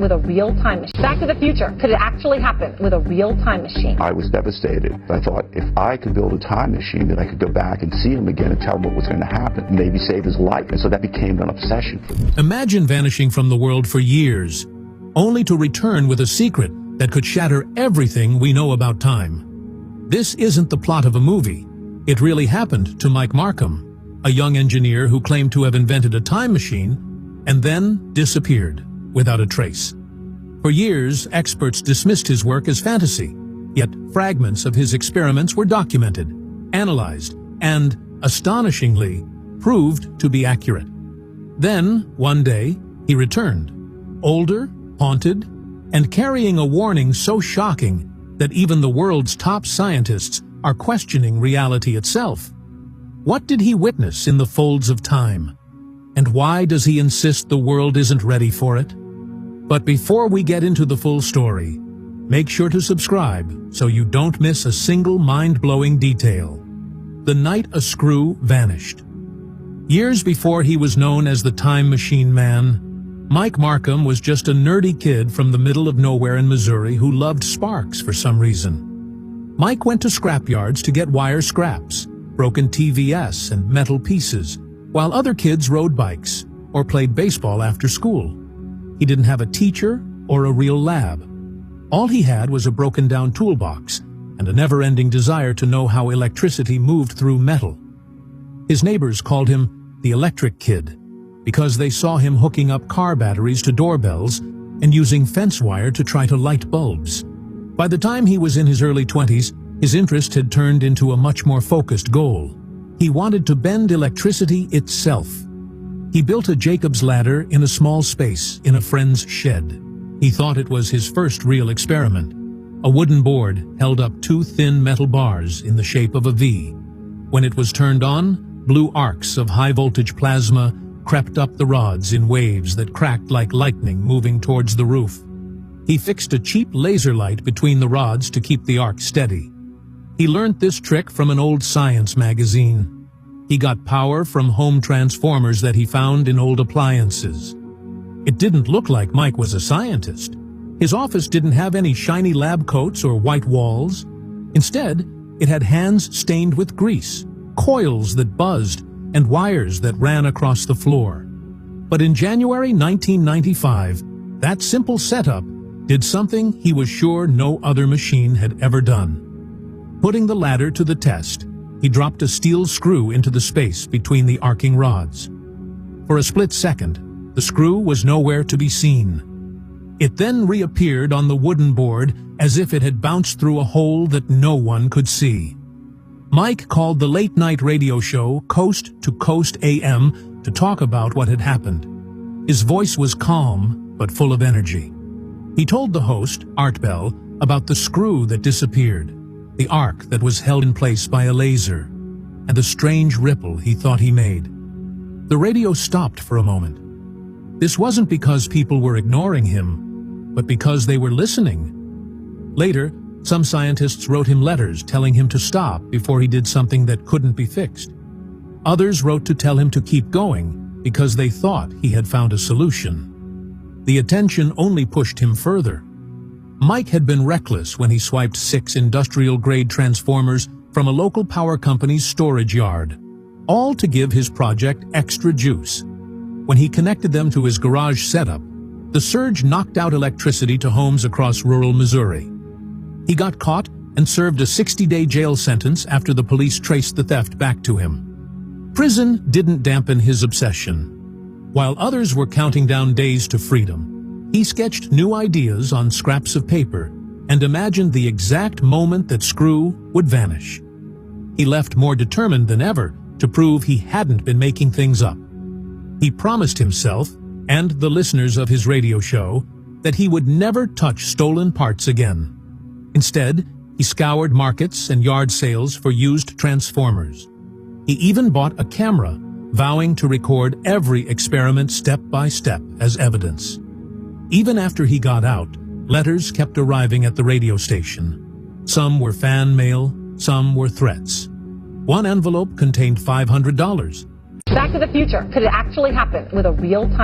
with a real-time machine? Back to the Future. Could it actually happen with a real-time machine? I was devastated. I thought, if I could build a time machine, then I could go back and see him again and tell him what was going to happen, maybe save his life. And so that became an obsession for me. Imagine vanishing from the world for years, only to return with a secret that could shatter everything we know about time. This isn't the plot of a movie. It really happened to Mike Markham, a young engineer who claimed to have invented a time machine and then disappeared without a trace. For years, experts dismissed his work as fantasy, yet fragments of his experiments were documented, analyzed, and, astonishingly, proved to be accurate. Then, one day, he returned, older, haunted, and carrying a warning so shocking that even the world's top scientists are questioning reality itself. What did he witness in the folds of time? And why does he insist the world isn't ready for it? But before we get into the full story, make sure to subscribe so you don't miss a single mind-blowing detail. The night a screw vanished. Years before he was known as the Time Machine Man, Mike Markham was just a nerdy kid from the middle of nowhere in Missouri who loved sparks for some reason. Mike went to scrapyards to get wire scraps, broken TVS and metal pieces, while other kids rode bikes or played baseball after school. He didn't have a teacher or a real lab. All he had was a broken-down toolbox and a never-ending desire to know how electricity moved through metal. His neighbors called him the Electric Kid because they saw him hooking up car batteries to doorbells and using fence wire to try to light bulbs. By the time he was in his early 20s, his interest had turned into a much more focused goal. He wanted to bend electricity itself. He built a Jacob's ladder in a small space in a friend's shed. He thought it was his first real experiment. A wooden board held up two thin metal bars in the shape of a V. When it was turned on, blue arcs of high-voltage plasma crept up the rods in waves that cracked like lightning moving towards the roof. He fixed a cheap laser light between the rods to keep the arc steady. He learned this trick from an old science magazine. He got power from home transformers that he found in old appliances. It didn't look like Mike was a scientist. His office didn't have any shiny lab coats or white walls. Instead, it had hands stained with grease, coils that buzzed, and wires that ran across the floor. But in January 1995, that simple setup did something he was sure no other machine had ever done. Putting the ladder to the test, he dropped a steel screw into the space between the arcing rods. For a split second, the screw was nowhere to be seen. It then reappeared on the wooden board as if it had bounced through a hole that no one could see. Mike called the late-night radio show Coast to Coast AM to talk about what had happened. His voice was calm, but full of energy. He told the host, Art Bell, about the screw that disappeared, the arc that was held in place by a laser, and the strange ripple he thought he made. The radio stopped for a moment. This wasn't because people were ignoring him, but because they were listening. Later, some scientists wrote him letters telling him to stop before he did something that couldn't be fixed. Others wrote to tell him to keep going because they thought he had found a solution. The attention only pushed him further. Mike had been reckless when he swiped 6 industrial-grade transformers from a local power company's storage yard, all to give his project extra juice. When he connected them to his garage setup, the surge knocked out electricity to homes across rural Missouri. He got caught and served a 60-day jail sentence after the police traced the theft back to him. Prison didn't dampen his obsession. While others were counting down days to freedom, he sketched new ideas on scraps of paper and imagined the exact moment that Screw would vanish. He left more determined than ever to prove he hadn't been making things up. He promised himself, and the listeners of his radio show, that he would never touch stolen parts again. Instead, he scoured markets and yard sales for used transformers. He even bought a camera, vowing to record every experiment step by step as evidence. Even after he got out, letters kept arriving at the radio station. Some were fan mail, some were threats. One envelope contained $500. Back to the Future. Could it actually happen with a real-time